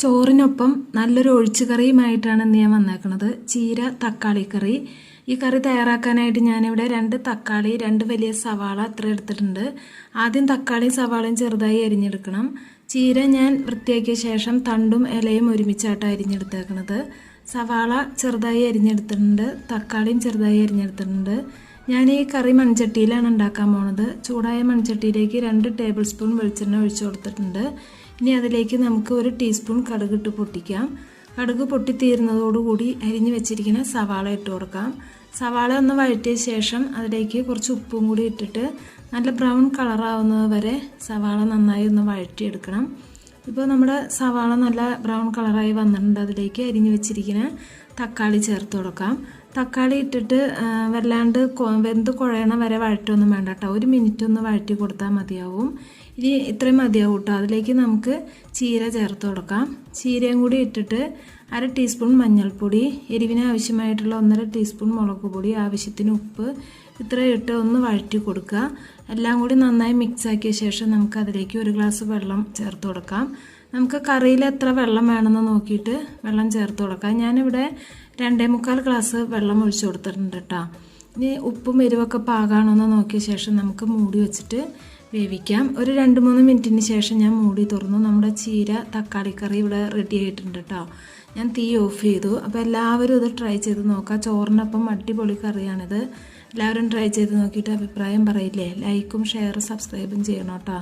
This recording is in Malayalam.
ചോറിനൊപ്പം നല്ലൊരു ഒഴിച്ചുകറിയുമായിട്ടാണ് ഇന്ന് ഞാൻ വന്നേക്കുന്നത്. ചീര തക്കാളി കറി. ഈ കറി തയ്യാറാക്കാനായിട്ട് ഞാനിവിടെ 2 തക്കാളി, 2 വലിയ സവാള അത്ര എടുത്തിട്ടുണ്ട്. ആദ്യം തക്കാളിയും സവാളയും ചെറുതായി അരിഞ്ഞെടുക്കണം. ചീര ഞാൻ വൃത്തിയാക്കിയ ശേഷം തണ്ടും ഇലയും ഒരുമിച്ചായിട്ട് അരിഞ്ഞെടുത്തേക്കണത്. സവാള ചെറുതായി അരിഞ്ഞെടുത്തിട്ടുണ്ട്, തക്കാളിയും ചെറുതായി അരിഞ്ഞെടുത്തിട്ടുണ്ട്. ഞാൻ ഈ കറി മൺചട്ടിയിലാണ് ഉണ്ടാക്കാൻ പോണത്. ചൂടായ മൺചട്ടിയിലേക്ക് 2 ടേബിൾ സ്പൂൺ വെളിച്ചെണ്ണ ഒഴിച്ചു കൊടുത്തിട്ടുണ്ട്. ഇനി അതിലേക്ക് നമുക്ക് 1 ടീസ്പൂൺ കടുകിട്ട് പൊട്ടിക്കാം. കടുക് പൊട്ടിത്തീരുന്നതോടുകൂടി അരിഞ്ഞു വെച്ചിരിക്കുന്ന സവാള ഇട്ട് കൊടുക്കാം. സവാള ഒന്ന് വഴറ്റിയ ശേഷം അതിലേക്ക് കുറച്ച് ഉപ്പും കൂടി ഇട്ടിട്ട് നല്ല ബ്രൗൺ കളറാവുന്നത് വരെ സവാള നന്നായി ഒന്ന് വഴറ്റിയെടുക്കണം. ഇപ്പോൾ നമ്മുടെ സവാള നല്ല ബ്രൗൺ കളറായി വന്നിട്ടുണ്ട്. അതിലേക്ക് അരിഞ്ഞു വെച്ചിരിക്കുന്ന തക്കാളി ചേർത്ത് കൊടുക്കാം. തക്കാളി ഇട്ടിട്ട് വല്ലാണ്ട് വെന്ത് കുഴയണ വരെ വഴറ്റൊന്നും വേണ്ട കേട്ടോ. 1 മിനിറ്റ് ഒന്ന് വഴറ്റി കൊടുത്താൽ മതിയാവും. ഇനി ഇത്രയും മതിയാവും കേട്ടോ. അതിലേക്ക് നമുക്ക് ചീര ചേർത്ത് കൊടുക്കാം. ചീരയും കൂടി ഇട്ടിട്ട് 1/2 ടീസ്പൂൺ മഞ്ഞൾപ്പൊടി, എരിവിന് ആവശ്യമായിട്ടുള്ള 1/2 ടീസ്പൂൺ മുളക് പൊടി, ആവശ്യത്തിന് ഉപ്പ് ഇത്രയും ഇട്ട് ഒന്ന് വഴറ്റി കൊടുക്കുക. എല്ലാം കൂടി നന്നായി മിക്സ് ആക്കിയ ശേഷം നമുക്ക് അതിലേക്ക് 1 ഗ്ലാസ് വെള്ളം ചേർത്ത് കൊടുക്കാം. നമുക്ക് കറിയിൽ എത്ര വെള്ളം വേണമെന്ന് നോക്കിയിട്ട് വെള്ളം ചേർത്ത് കൊടുക്കാം. ഞാനിവിടെ 2.25 ഗ്ലാസ് വെള്ളം ഒഴിച്ചു കൊടുത്തിട്ടുണ്ട് കേട്ടോ. ഇനി ഉപ്പും എരിവൊക്കെ പാകാണെന്ന് നോക്കിയ ശേഷം നമുക്ക് മൂടി വെച്ചിട്ട് വേവിക്കാം. ഒരു 2-3 മിനിറ്റിന് ശേഷം ഞാൻ മൂടി തുറന്നു. നമ്മുടെ ചീര തക്കാളി കറി ഇവിടെ റെഡി ആയിട്ടുണ്ട് കേട്ടോ. ഞാൻ തീ ഓഫ് ചെയ്തു. അപ്പോൾ എല്ലാവരും ഇത് ട്രൈ ചെയ്ത് നോക്കാം. ചോറിനൊപ്പം അടിപൊളി കറിയാണിത്. എല്ലാവരും ട്രൈ ചെയ്ത് നോക്കിയിട്ട് അഭിപ്രായം പറയില്ലേ. ലൈക്കും ഷെയറും സബ്സ്ക്രൈബും ചെയ്യണം കേട്ടോ.